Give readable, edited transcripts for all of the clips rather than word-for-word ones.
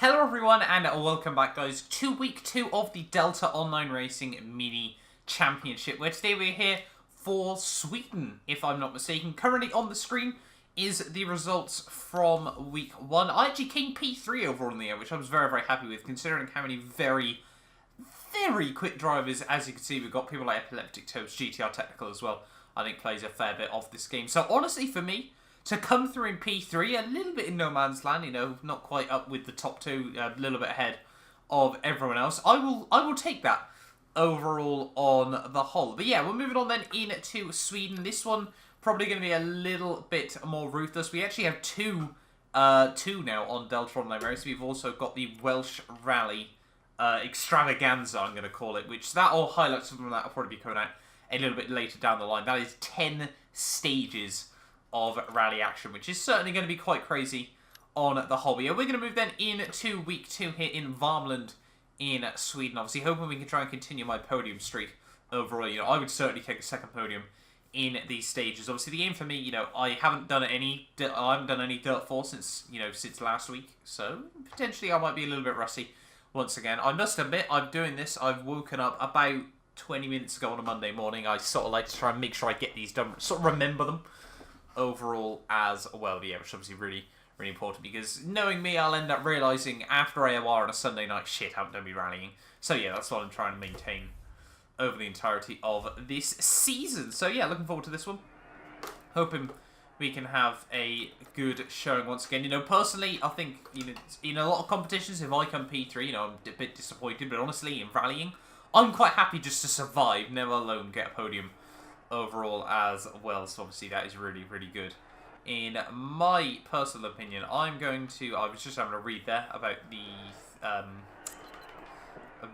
Hello everyone and welcome back guys to week 2 of the Delta Online Racing Mini Championship, where today we're here for Sweden, if I'm not mistaken. Currently on the screen is the results from week 1. I actually came P3 overall in the air, which I was very happy with, considering how many very quick drivers. As you can see, we've got people like Epileptic Toast, GTR Technical as well. I think plays a fair bit of this game. So honestly for me, to come through in P3, a little bit in no man's land, you know, not quite up with the top 2, a little bit ahead of everyone else. I will take that overall on the whole. But yeah, we're moving on then into Sweden. This one probably going to be a little bit more ruthless. We actually have two now on Delta Online Racing. We've also got the Welsh Rally Extravaganza, I'm going to call it, which that all highlights from that will probably be coming out a little bit later down the line. That is 10 stages of rally action, which is certainly going to be quite crazy on the whole. Yeah, we're going to move then into week 2 here in Värmland in Sweden. Obviously, hoping we can try and continue my podium streak overall. You know, I would certainly take a second podium in these stages. Obviously, the aim for me, you know, I haven't done any Dirt 4 since last week, so potentially I might be a little bit rusty once again. I must admit, I'm doing this. I've woken up about 20 minutes ago on a Monday morning. I sort of like to try and make sure I get these done, sort of remember them overall as well. Yeah, which is obviously really important, because knowing me, I'll end up realising after AOR on a Sunday night, shit, I haven't done me rallying. So yeah, that's what I'm trying to maintain over the entirety of this season. So yeah, looking forward to this one. Hoping we can have a good showing once again. You know, personally, I think, you know, in a lot of competitions, if I come P3, you know, I'm a bit disappointed, but honestly, in rallying, I'm quite happy just to survive, never alone get a podium overall as well. So obviously that is really good. In my personal opinion, I'm going to, I was just having a read there about the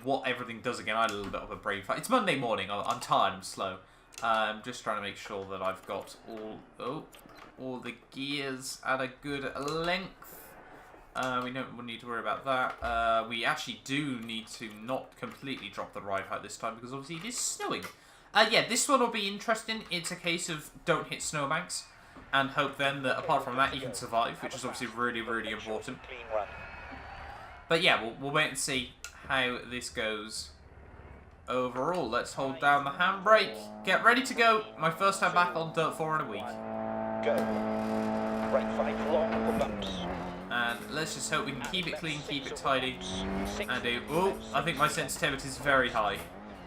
what everything does again. I had a little bit of a brain fart. It's Monday morning, I'm tired, I'm slow. I'm just trying to make sure that I've got all the gears at a good length. We don't need to worry about that. We actually do need to not completely drop the ride height this time, because obviously it is snowing. Yeah, this one will be interesting. It's a case of don't hit snowbanks and hope then that apart from that you can survive, which is obviously really important. But yeah, we'll wait and see how this goes overall. Let's hold down the handbrake. Get ready to go. My first time back on Dirt 4 in a week. Go. Right 5 long bumps. And let's just hope we can keep it clean, keep it tidy, and do... Oh, I think my sensitivity is very high.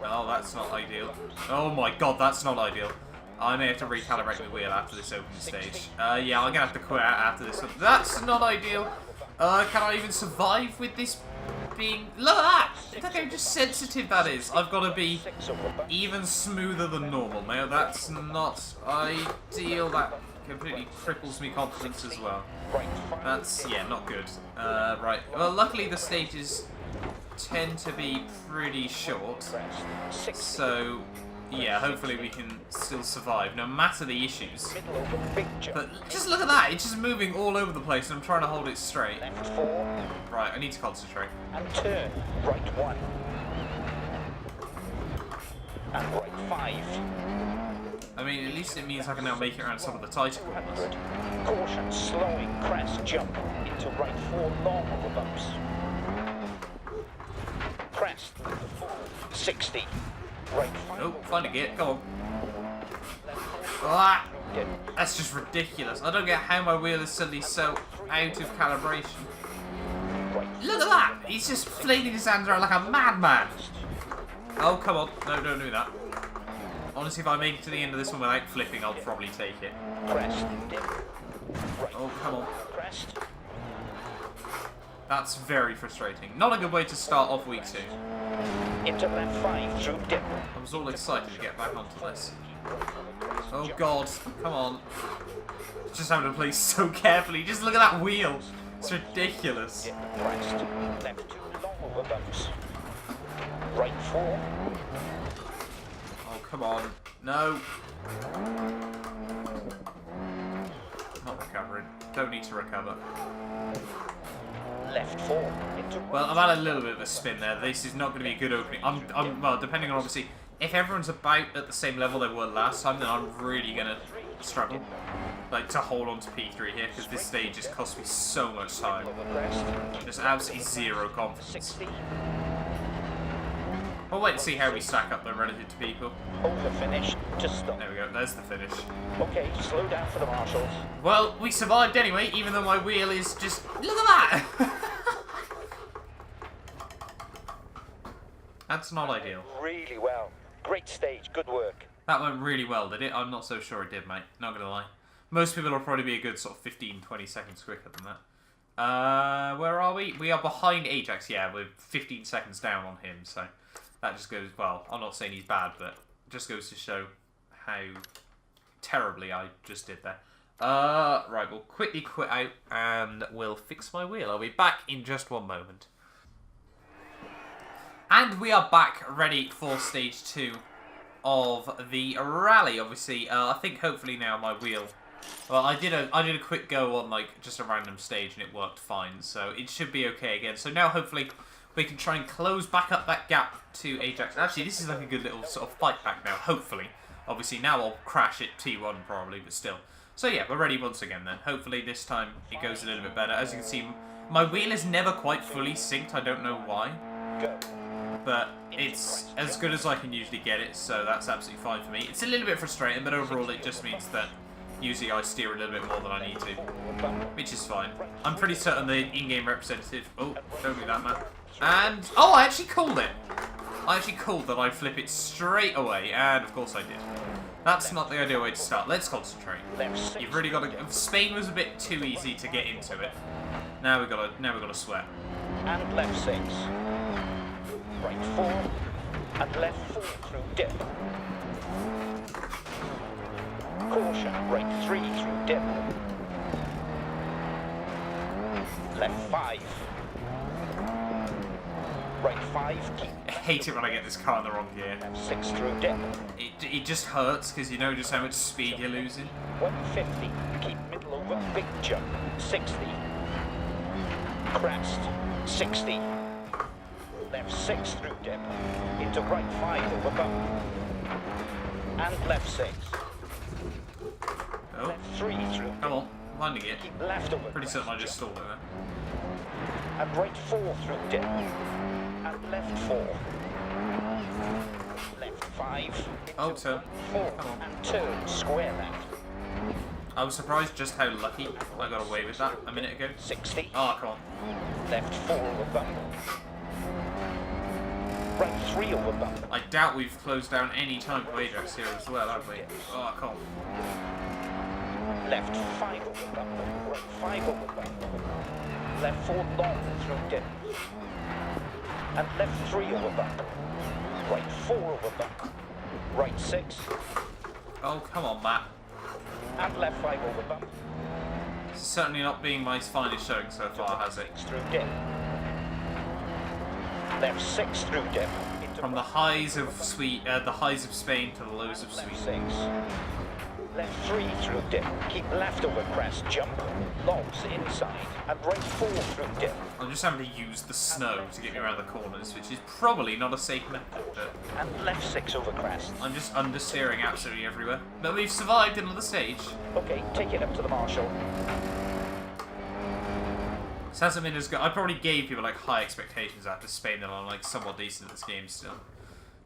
Oh, that's not ideal. Oh my god, that's not ideal. I may have to recalibrate my wheel after this open stage. Yeah, I'm going to have to quit out after this one. That's not ideal. Can I even survive with this being... Look at that! Look how just sensitive that is. I've got to be even smoother than normal. Now, that's not ideal. That completely cripples me confidence as well. That's, yeah, not good. Right. Well, luckily the stages tend to be pretty short, so yeah, hopefully we can still survive no matter the issues. But just look at that, it's just moving all over the place and I'm trying to hold it straight. Right, I need to concentrate. And turn right 1 and right 5. I mean, at least it means I can now make it around some of the tighter corners. Caution, slowing, crest, jump into right 4 long over bumps. Crest, 60, right 5. Oh, find a gate, come on. Ah, that's just ridiculous. I don't get how my wheel is suddenly so out of calibration. Look at that! He's just flailing his hands around like a madman. Oh, come on. No, don't do that. Honestly, if I make it to the end of this one without flipping, I'll probably take it. Oh, come on. That's very frustrating. Not a good way to start off week 2. Into left 5 through dip. I was all excited to get back onto this. Oh god, come on. Just having to play so carefully. Just look at that wheel. It's ridiculous. Left 2 long over bumps. Right 4. Oh, come on. No. Not recovering. Don't need to recover. Left 4 into well, I've had a little bit of a spin there. This is not going to be a good opening. Well, depending on obviously, if everyone's about at the same level they were last time, then I'm really going to struggle. like, to hold on to P3 here, because this stage just cost me so much time. Just absolutely zero confidence. We'll wait and see how we stack up though relative to people. Over finish to stop. There we go, there's the finish. Okay, slow down for the marshals. Well, we survived anyway, even though my wheel is just... Look at that! That's not ideal. Really well. Great stage, good work. That went really well, did it? I'm not so sure it did, mate. Not gonna lie. Most people will probably be a good sort of 15-20 seconds quicker than that. Where are we? We are behind Ajax, yeah, we're 15 seconds down on him, so... That just goes, well, I'm not saying he's bad, but it just goes to show how terribly I just did there. Right, we'll quickly quit out and we'll fix my wheel. I'll be back in just one moment. And we are back ready for stage 2 of the rally, obviously. I think hopefully now my wheel... Well, I did a quick go on, like, just a random stage and it worked fine, so it should be okay again. So now hopefully... we can try and close back up that gap to Ajax. Actually, this is like a good little sort of fight back now, hopefully. Obviously, now I'll crash at T1 probably, but still. So yeah, we're ready once again then. Hopefully this time it goes a little bit better. As you can see, my wheel is never quite fully synced. I don't know why. But it's as good as I can usually get it, so that's absolutely fine for me. It's a little bit frustrating, but overall it just means that usually I steer a little bit more than I need to. Which is fine. I'm pretty certain the in-game representative... Oh, don't do that, man. And, oh, I actually called it. I actually called that I'd flip it straight away, and of course I did. That's not the ideal way to start. Let's concentrate. You've really got to. Spain was a bit too easy to get into it. Now we gotta sweat. And left 6. Right 4. And left 4 through dip. Caution, right 3 through dip. Left 5. Right 5, keep. I hate it when I get this car in the wrong gear. 6 through dip. It just hurts because you know just how much speed you're losing. 150, keep middle over, big jump. 60. Crest. 60. Left 6 through dip. Into right 5 over bump. And left 6. Oh. Left 3 through. Come on, finding it. Keep left over. Pretty certain I just stalled it there. And right 4 through dip. And left 4. Left 5. Oh, turn. 4. Come on. And turn square left. I was surprised just how lucky I got away with that a minute ago. 60. Oh, come on. Left 4 over bump. Right 3 over bump. I doubt we've closed down any time for Ajax here as well, have we? Oh, come on. Left 5 over bump. Right 5 over bump. Left 4 long through dip. And left 3 over bump. Right 4 over bump. Right 6. Oh, come on, Matt. And left 5 over bump. This is certainly not being my finest showing so far, has it? 6 through dip. Left 6 through dip. From the highs of Spain to the lows of Left Sweden. 6. Left 3 through dip. Keep left over crest. Jump. Logs inside. And right 4 through dip. I'm just having to use the snow to get me around the corners, which is probably not a safe method, but And left 6 over crest. I'm just understeering absolutely everywhere. But we've survived another stage. Okay, take it up to the marshal. This hasn't been as good. I probably gave people like high expectations after Spain that I'm like somewhat decent at this game still.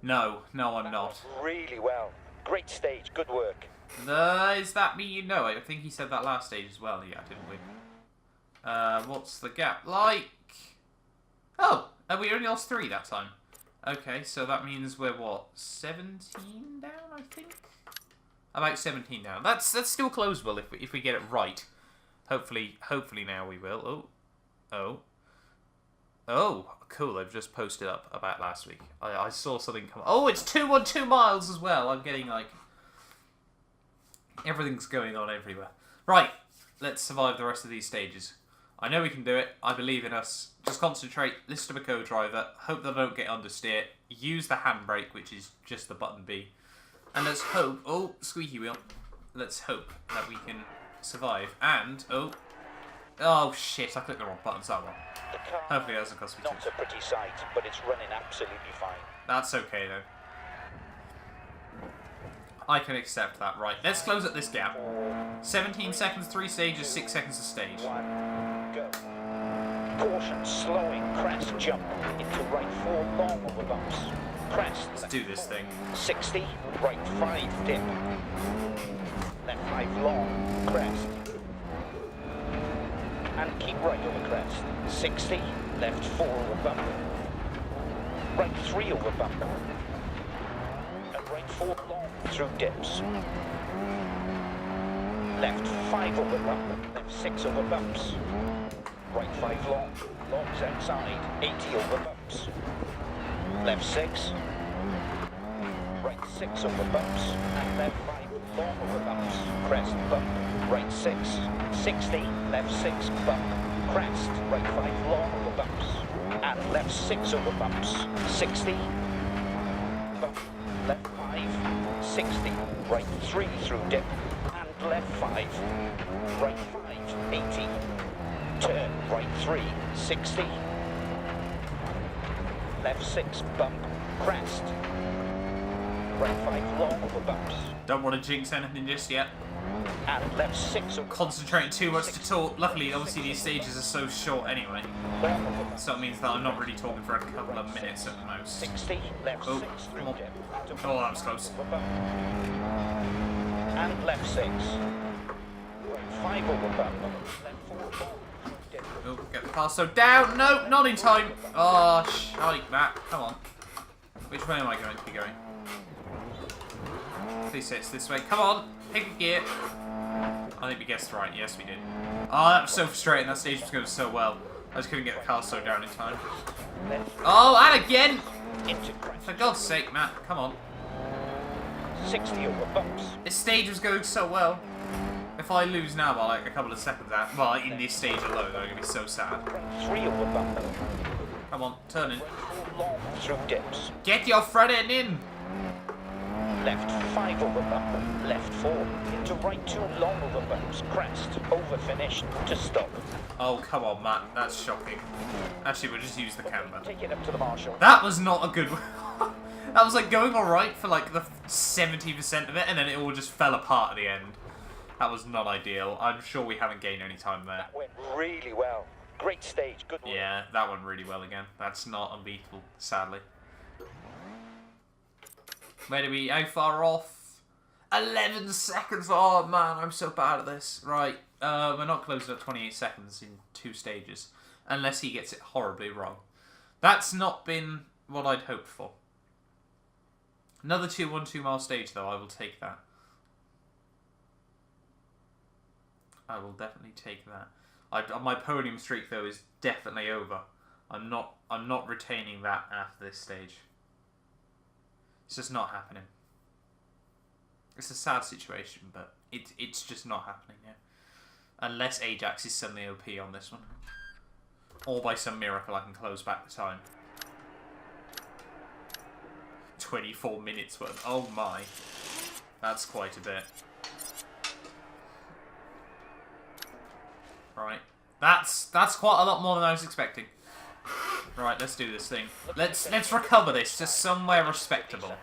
No, I'm not. Really well. Great stage. Good work. Is that me? No, I think he said that last stage as well. Yeah, I didn't win. What's the gap? Like... Oh, we only lost 3 that time. Okay, so that means we're, what, 17 down, I think? About 17 down. That's still closable if we get it right. Hopefully now we will. Oh, cool, I've just posted up about last week. I saw something come... Oh, it's 212 miles as well. I'm getting, like... Everything's going on everywhere. Right, let's survive the rest of these stages. I know we can do it. I believe in us. Just concentrate, listen to my co-driver, hope that I don't get understeer, use the handbrake, which is just the button B. And let's hope... Oh, squeaky wheel. Let's hope that we can survive. And, oh shit, I clicked the wrong buttons, that one. The car Hopefully that doesn't cost me too not a pretty sight, but it's running absolutely fine. That's okay, though. I can accept that. Right, let's close up this gap. 17 seconds, 3 stages, 6 seconds a stage. 1, go. Caution, slowing, crest, jump. Into right 4, long over bumps. Crest. Let's do this thing. 60, right 5, dip. Left 5, long, crest. And keep right over crest. 60, left 4 over bump. Right 3 over bump. And right 4 long through dips. Left 5 over bump. Left 6 over bumps. Right 5 long. Longs outside. 80 over bumps. Left 6. Right 6 over bumps. And left 5 long over bumps. Crest bump. Right 6. 60. Left 6 bump. Crest. Right 5 long over bumps. And left 6 over bumps. 60. Bump. Left 5. 60. Right 3 through dip. And left 5. Right 5. 80. Turn. Right 3. 60. Left 6 bump. Crest. Right 5 long over bumps. Don't want to jinx anything just yet. And left 6 over Concentrating too much to talk. Luckily, obviously, these stages are so short anyway. long over bumps. So it means that I'm not really talking for a couple of minutes at the most. 60. Left Oh, 6 come through on. dip. Oh, that was close. Over bump. And left 6. Right 5 over bump. Left 4 long through dip. Oh, get the car so down. No, not in time. Oh, shite, Matt. Come on. Which way am I going to be going? Please say it's this way. Come on. Pick a gear. I think we guessed right. Yes, we did. Oh, that was so frustrating. That stage was going so well. I just couldn't get the car so down in time. Left Oh, and again! into crest. For God's sake, Matt. Come on. 60 over bumps. This stage was going so well. If I lose now by like a couple of seconds out, well, in this stage alone, I'm going to be so sad. Right 3 over bump. Come on, turn in. Right 4 long through dips. Get your front end in! Left 5 over bump. Left 4. Into right 2 long over bumps. Crest. Over finish to stop. Oh, come on, Matt. That's shocking. Actually, we'll just use the camera. Take it up to the marshal. That was not a good one. That was like going alright for like the 70% of it, and then it all just fell apart at the end. That was not ideal. I'm sure we haven't gained any time there. That went really well. Great stage. Good work. Yeah, that went really well again. That's not unbeatable, sadly. Where do we... How far off? 11 seconds! Oh, man, I'm so bad at this. Right, we're not closing at 28 seconds in 2 stages. Unless he gets it horribly wrong. That's not been what I'd hoped for. Another 2-1-2 mile stage, though. I will take that. I will definitely take that. My podium streak, though, is definitely over. I'm not retaining that after this stage. It's just not happening. It's a sad situation, but it's just not happening here. Unless Ajax is suddenly OP on this one. Or by some miracle I can close back the time. 24 minutes worth. Oh my. That's quite a bit. Right. That's quite a lot more than I was expecting. Right, let's do this thing. Let's recover this to somewhere respectable.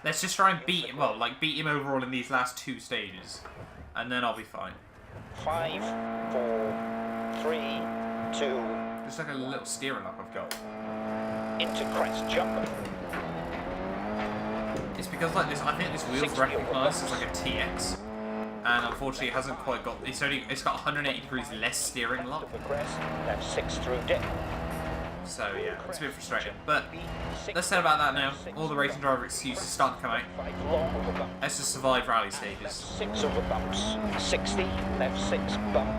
Let's just try and beat him. Well, like beat him overall in these last 2 stages, and then I'll be fine. 5, 4, 3, 2. Just like a little steering lock I've got. Into crest jump. It's because like this. I think this wheel's recognised as like a TX, and unfortunately it hasn't quite got. It's got 180 degrees less steering lock. Over crest. Left 6 through dip. So yeah, it's a bit frustrating. But let's say about that now. All the racing driver excuses start to come out. 5 long over bump. Let's just survive rally stages. 6 over bumps. 60. Left 6 bump.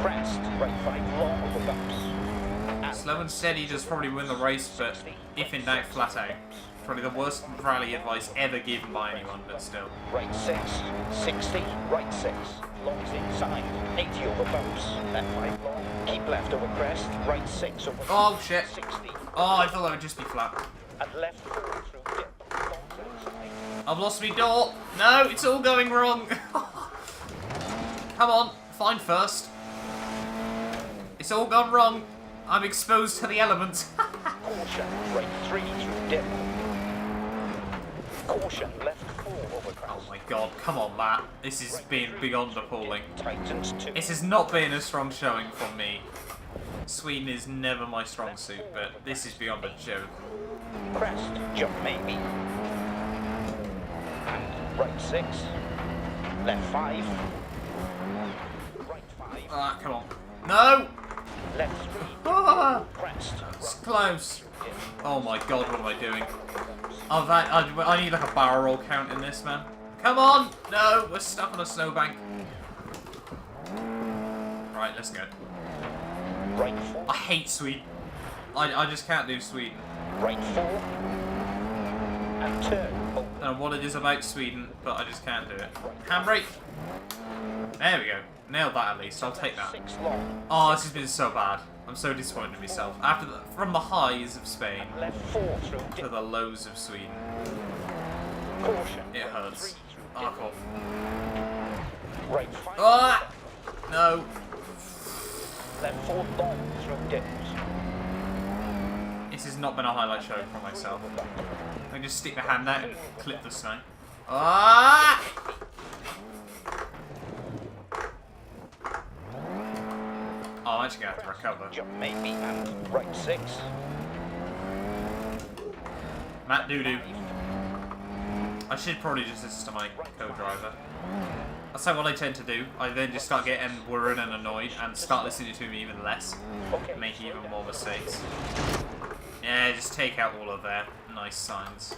Crest. Right 5 long over bumps. Slow and steady does probably win the race, but if in doubt, flat out. Probably the worst rally advice ever given by anyone, but still. Right 6. 60. Right 6. Longs inside. 80 over bumps. Left 5 long. Keep left over crest. Right 6 over Oh shit. 60. Oh, I thought that would just be flat. And left 4 through dip. Longs outside. I've lost my door. No, it's all going wrong. Come on, find first. It's all gone wrong. I'm exposed to the elements. Caution. Right 3 through dip. Caution. Left 4 over Oh my god, come on, Matt. This is being beyond appalling. Tightens 2. This has not been a strong showing from me. Sweden is never my strong suit, but this is beyond a joke. Crest, jump maybe. And right 6. Left 5. Right 5. Ah, come on. No! Left 3. Ah, Crest. it's close. Oh my god, what am I doing? Oh, I need like a barrel roll count in this, man. Come on! No, we're stuck on a snowbank. Right, let's go. Right 4. I hate Sweden. I just can't do Sweden. Right 4. And turn. Oh, I don't know what it is about Sweden, but I just can't do it. Handbrake. There we go. Nailed that at least. I'll take that. 6 long. Oh, this has been so bad. I'm so disappointed in myself. From the highs of Spain Left 4 through to dip. the lows of Sweden, Caution. it hurts. 3 through Oh, dip. cool. Right 5. Ah! No. Left 4 long through dips. This has not been a highlight show for myself. I can just stick my hand out and clip the snow. Ah! Oh, I'm actually going to have to recover. Jump maybe. And right 6. Matt Doo-Doo. I should probably just listen to my co-driver. That's like what I tend to do. I then just start getting worried and annoyed and start listening to him even less. Okay. Making even more mistakes. Yeah, just take out all of their nice signs.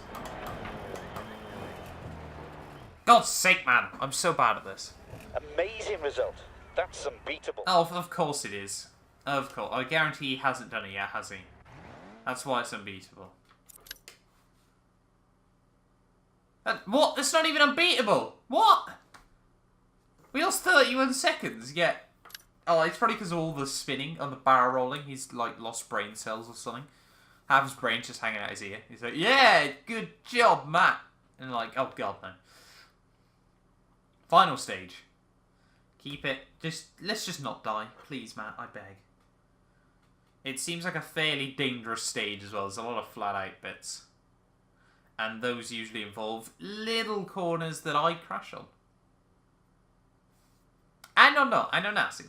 God's sake, man. I'm so bad at this. Amazing result. That's unbeatable. Oh, of course it is. Of course. I guarantee he hasn't done it yet, has he? That's why it's unbeatable. What? That's not even unbeatable! What? We lost 31 seconds, yet... Oh, it's probably because of all the spinning on the barrel rolling. He's, like, lost brain cells or something. Half his brain's just hanging out his ear. He's like, yeah, good job, Matt. And like, oh god, no. Final stage. Keep it. Let's just not die. Please, Matt, I beg. It seems like a fairly dangerous stage as well. There's a lot of flat out bits. And those usually involve little corners that I crash on. And I'm nasty.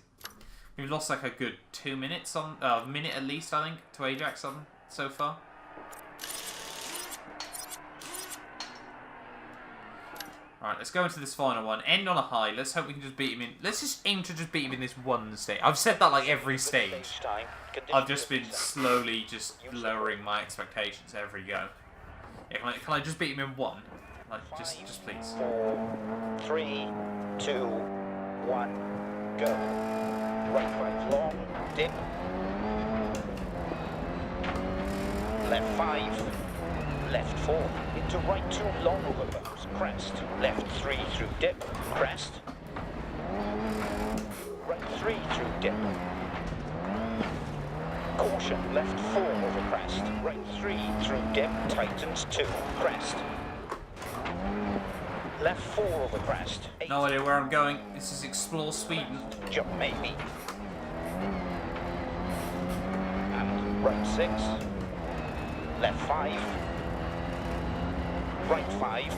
We've lost like a good 2 minutes on, a minute at least, I think, to Ajax on so far. Right, let's go into this final one. End on a high. Let's hope we can just beat him in. Let's just aim to just beat him in this one stage. I've said that like every stage. I've just been slowly just lowering my expectations every go. Yeah, can I just beat him in one? Like, just please. 4, 3, 2, 1, go. Right 5 long, dip. Left 5, left 4, into right 2 long over bumps, crest. Left 3 through dip, crest. Right 3 through dip. Caution, left 4 over crest. Right 3 through dip, tightens 2, crest. Left 4 over crest. 8. No idea where I'm going. This is Explore Sweden. Jump maybe. And right 6. Left 5. Right 5.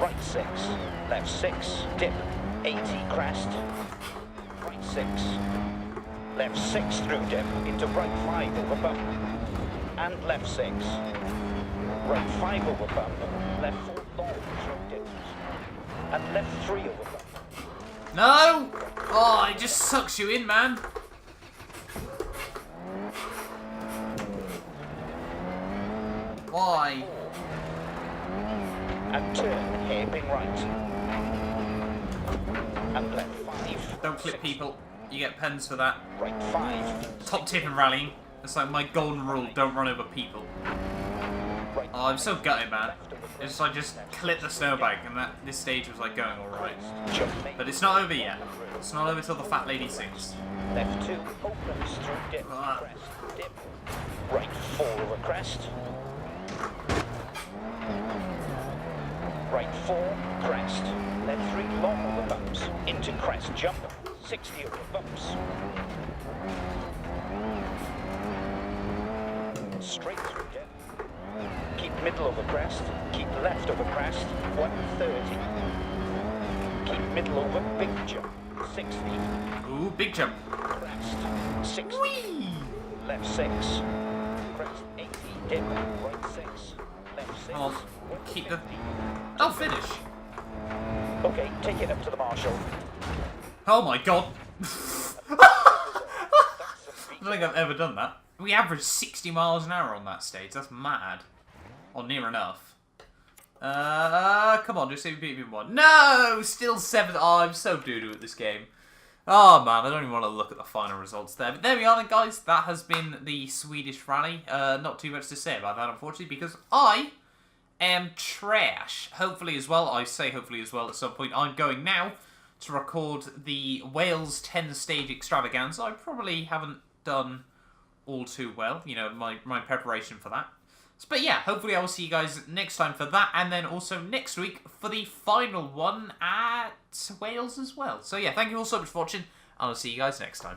Right 6. Left 6. Dip. 80 crest. Right 6. Left 6 through dip into right 5 over bump. And left 6. Right 5 over bump. Left 4 long through dips. And left 3 over bump. No! Oh, it just sucks you in, man. Why? And turn hairpin right. And left 5. Don't clip people. You get pens for that. Right 5. Top tip in rallying. It's like my golden rule, don't run over people. Right Oh, I'm so gutted, man. It's like just clip the snowbank and this stage was like going alright. jump maybe. But it's not over yet. It's not over till the fat lady sings. Left 2 opens through dip. Crest. Dip. Right 4 over crest. Right 4, crest. Left 3 long over bumps. Into crest jump. 60 over bumps. Straight through dip. Keep middle over crest, keep left over crest, 130. Keep middle over, big jump, 60. Ooh, big jump. Crest, 60. Whee! Left 6. Crest 80, dip, right 6. Left 6. Come on, keep the... I'll finish. Okay, take it up to the marshal. Oh my god. I don't think I've ever done that. We averaged 60 miles an hour on that stage. That's mad. Or near enough. Come on, just EP1. No! Still 7. Oh, I'm so doo-doo at this game. Oh man, I don't even want to look at the final results there. But there we are then, guys. That has been the Swedish rally. Not too much to say about that, unfortunately, because I am trash. Hopefully as well, I say hopefully as well at some point, I'm going now to record the Wales 10-stage extravaganza. I probably haven't done all too well, you know, my preparation for that. But yeah, hopefully I will see you guys next time for that, and then also next week for the final one at Wales as well. So yeah, thank you all so much for watching, and I'll see you guys next time.